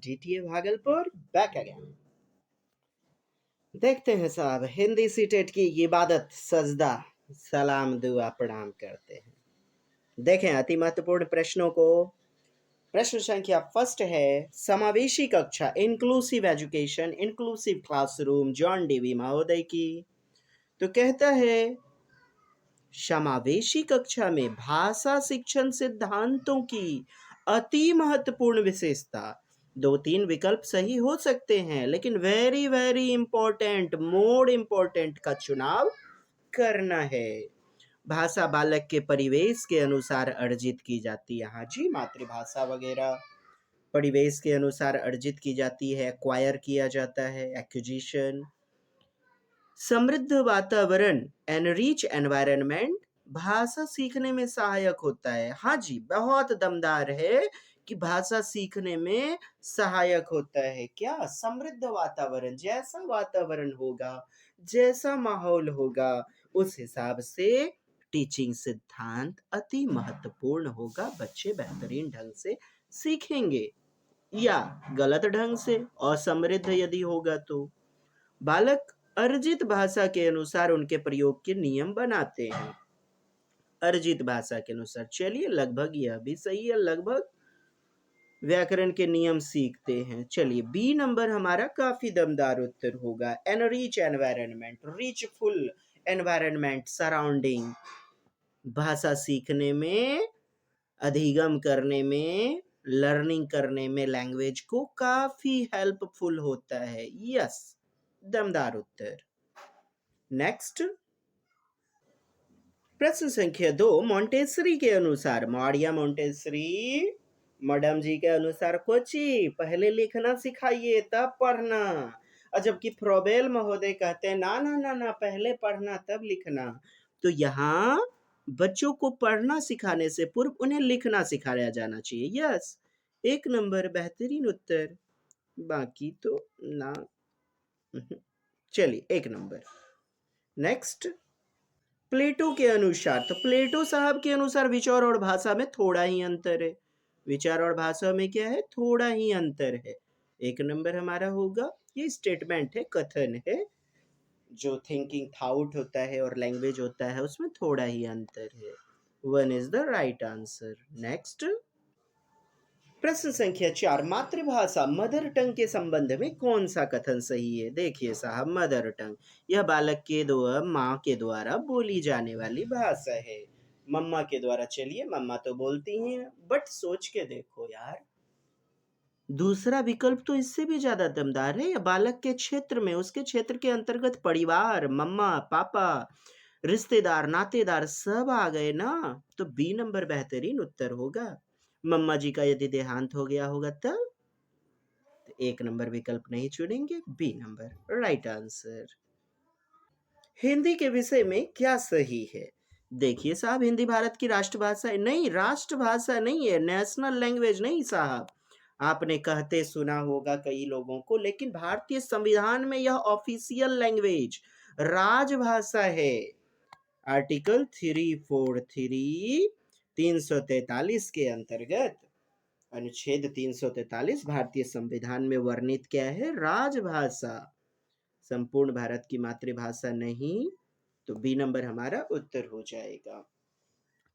DTA Bhagalpur back again. देखते हैं साहब, हिंदी सीटेट की इबादत सजदा सलाम दुआ प्रणाम करते हैं। देखें अति महत्वपूर्ण प्रश्नों को। प्रश्न संख्या फर्स्ट है, समावेशी कक्षा inclusive education inclusive classroom John Dewey महोदय की। तो कहता है, समावेशी कक्षा में भाषा शिक्षण सिद्धांतों की अति महत्वपूर्ण विशेषता। 2-3 विकल्प सही हो सकते हैं, लेकिन very very important, more important का चुनाव करना है। भाषा बालक के परिवेश के अनुसार अर्जित की जाती है। हाँ जी, मातृभाषा वगैरह परिवेश के अनुसार अर्जित की जाती है, एक्वायर किया जाता है, एक्विजिशन। समृद्ध वातावरण एनरिच एनवायरनमेंट भाषा सीखने में सहायक होता है। हाँ जी, बहुत दमदार है कि भाषा सीखने में सहायक होता है। क्या? समृद्ध वातावरण। जैसा वातावरण होगा, जैसा माहौल होगा, उस हिसाब से टीचिंग सिद्धांत अति महत्वपूर्ण होगा। बच्चे बेहतरीन ढंग से सीखेंगे। या गलत ढंग से असमृद्ध यदि होगा तो बालक अर्जित भाषा के अनुसार उनके प्रयोग के नियम बनाते हैं। अर्जित भाषा के अनुसार, चलिए लगभग यह भी सही है, लगभग व्याकरण के नियम सीखते हैं। चलिए बी नंबर हमारा काफी दमदार उत्तर होगा। एनरिच एनवायरनमेंट, रिचफुल एनवायरनमेंट सराउंडिंग भाषा सीखने में, अधिगम करने में, लर्निंग करने में लैंग्वेज को काफी हेल्पफुल होता है। यस, दमदार उत्तर। नेक्स्ट प्रश्न संख्या 2, मोंटेसरी के अनुसार, मारिया मोंटेसरी मैडम जी के अनुसार कोची पहले लिखना सिखाइए तब पढ़ना, और जबकि फ्रोबेल महोदय कहते हैं ना ना ना ना, पहले पढ़ना तब लिखना। तो यहाँ बच्चों को पढ़ना सिखाने से पूर्व उन्हें लिखना सिखाया जाना चाहिए। यस, 1 नंबर, बेहतरीन उत्तर। बाकी तो ना। चलिए 1 नंबर। नेक्स्ट प्लेटो के अनुसार, तो प्लेटो साहब के अनुसार विचार और भाषा में थोड़ा ही अंतर है। विचार और भाषा में क्या है? थोड़ा ही अंतर है। 1 नंबर हमारा होगा। ये स्टेटमेंट है, कथन है। जो थिंकिंग थाउट होता है और लैंग्वेज होता है उसमें थोड़ा ही अंतर है। 1 is the right answer. Next प्रश्न संख्या 4, मातृभाषा मदर टंग के संबंध में कौन सा कथन सही है? देखिए साहब, मदर टंग यह बालक के द्वारा, माँ के द्वारा बोली जाने वाली भाषा है। मम्मा के द्वारा, चलिए मम्मा तो बोलती हैं, बट सोच के देखो यार, दूसरा विकल्प तो इससे भी ज्यादा दमदार है। बालक के क्षेत्र में, उसके क्षेत्र के अंतर्गत परिवार, मम्मा पापा, रिश्तेदार नातेदार सब आ गए ना। तो बी नंबर बेहतरीन उत्तर होगा। मम्मा जी का यदि देहांत हो गया होगा तब। तो 1 नंबर विकल्प नहीं चुनेंगे, B number right answer. Hindi के विषय में क्या सही है? देखिए साहब, हिंदी भारत की राष्ट्रभाषा नहीं, राष्ट्रभाषा नहीं है, नेशनल लैंग्वेज नहीं साहब। आपने कहते सुना होगा कई लोगों को, लेकिन भारतीय संविधान में यह ऑफिशियल लैंग्वेज, राजभाषा है। आर्टिकल 343 343 के अंतर्गत, अनुच्छेद 343 भारतीय संविधान में वर्णित क्या है? राजभाषा। संपूर्ण भारत की मातृभाषा नहीं। तो बी नंबर हमारा उत्तर हो जाएगा।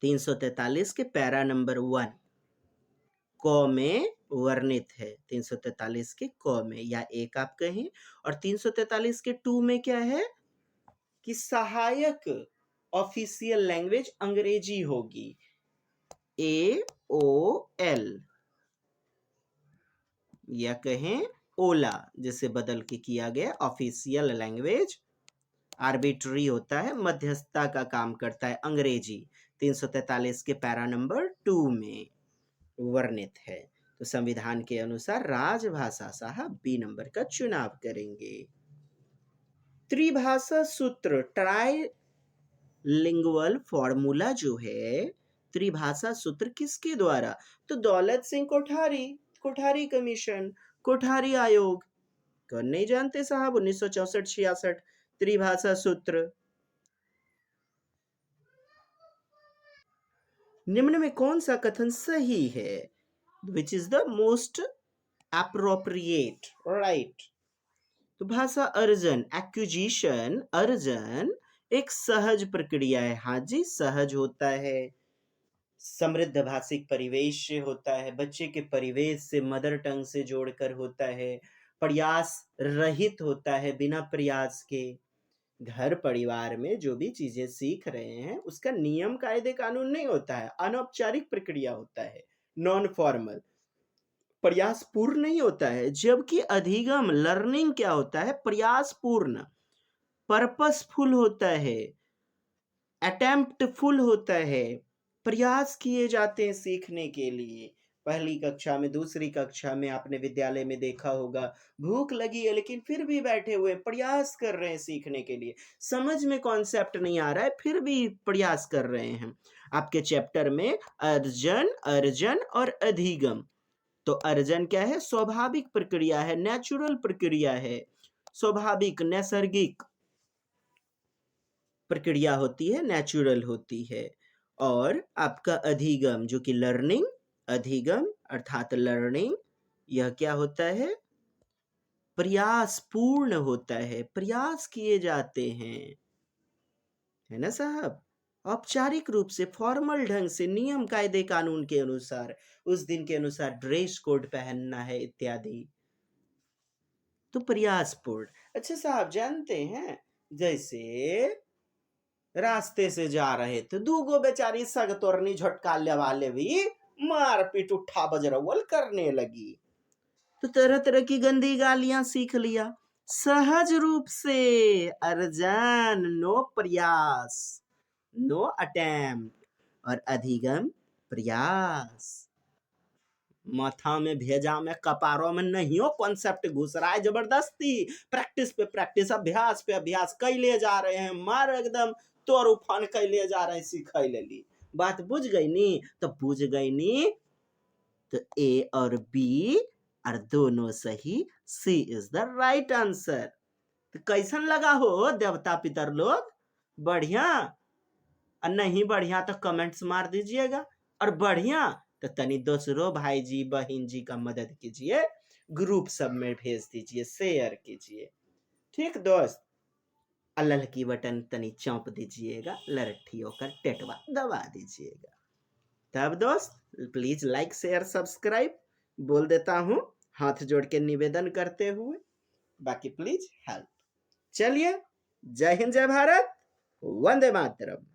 343 के पैरा नंबर 1 क में वर्णित है। 343 के क में, या एक आप कहें, और 343 के 2 में क्या है कि सहायक ऑफिशियल लैंग्वेज अंग्रेजी होगी। AOL, या कहें ओला, जिसे बदल के किया गया ऑफिशियल लैंग्वेज। आर्बिट्री होता है, मध्यस्थता का काम करता है अंग्रेजी। 343 के पैरा नंबर 2 में वर्णित है। तो संविधान के अनुसार राजभाषा साहब बी नंबर का चुनाव करेंगे। त्रिभाषा सूत्र, ट्राई लिंगुअल फॉर्मूला जो है, त्रिभाषा सूत्र किसके द्वारा? तो दौलत सिंह कोठारी, कोठारी कमीशन, कोठारी आयोग। कौन नहीं जानते साहब? 1964-66 त्रिभाषा सूत्र। निम्न में कौन सा कथन सही है? Which is the most appropriate, right? तो भाषा अर्जन, एक्विजिशन, अर्जन एक सहज प्रक्रिया है। हाँ जी, सहज होता है, समृद्ध भाषिक परिवेश से होता है, बच्चे के परिवेश से, मदर टंग से जोड़कर होता है, प्रयास रहित होता है, बिना प्रयास के। घर परिवार में जो भी चीजें सीख रहे हैं उसका नियम कायदे कानून नहीं होता है, अनौपचारिक प्रक्रिया होता है, नॉन फॉर्मल, प्रयास पूर्ण नहीं होता है। जबकि अधिगम, लर्निंग क्या होता है? प्रयास पूर्ण, पर्पसफुल होता है, अटेम्प्टफुल होता है, प्रयास किए जाते हैं सीखने के लिए। पहली कक्षा में, दूसरी कक्षा में आपने विद्यालय में देखा होगा, भूख लगी है लेकिन फिर भी बैठे हुए प्रयास कर रहे हैं सीखने के लिए। समझ में कॉन्सेप्ट नहीं आ रहा है फिर भी प्रयास कर रहे हैं। आपके चैप्टर में अर्जन, अर्जन और अधिगम। तो अर्जन क्या है? स्वाभाविक प्रक्रिया है, नेचुरल प्रक्रिया है, स्वाभाविक नैसर्गिक प्रक्रिया होती है, नेचुरल होती है। और आपका अधिगम जो कि लर्निंग, अधिगम अर्थात लर्निंग, यह क्या होता है? प्रयास पूर्ण होता है, प्रयास किए जाते हैं, है ना साहब? औपचारिक रूप से, फॉर्मल ढंग से, नियम कायदे कानून के अनुसार, उस दिन के अनुसार ड्रेस कोड पहनना है इत्यादि। तो प्रयासपूर्ण। अच्छा साहब, जानते हैं जैसे रास्ते से जा रहे थे, दूगो बेचारी सग तोरनी झटका वाले भी मारपीट उठा बजरवल करने लगी, तो तरह तरह की गंदी गालियां सीख लिया। सहज रूप से अर्जन, नो प्रयास, नो अटेम्प्ट, और अधिगम प्रयास। माथा में भेजा में, कपारों में नहीं हो, कॉन्सेप्ट घुस रहा है जबरदस्ती, प्रैक्टिस पे प्रैक्टिस, अभ्यास पे अभ्यास कैले जा रहे हैं, मार एकदम तोर उफान कैले जा रहे हैं, सीख लेली। बात बुझ गई नी? तो बुझ गई नी तो ए और बी और दोनों सही, सी इज द राइट आंसर। तो कैसन लगा हो देवता पितर लोग? बढ़िया? और नहीं बढ़िया तो कमेंट्स मार दीजिएगा, और बढ़िया तो तनी दूसरों भाई जी बहन जी का मदद कीजिए, ग्रुप सब में भेज दीजिए, शेयर कीजिए। ठीक दोस्त? अल्लाह की बटन तनी चौंप दीजिएगा, लरठी होकर टेटवा दबा दीजिएगा। तब दोस्त प्लीज लाइक शेयर सब्सक्राइब बोल देता हूँ हाथ जोड़ के निवेदन करते हुए, बाकी प्लीज हेल्प। चलिए, जय हिंद, जय भारत, वंदे मातरम।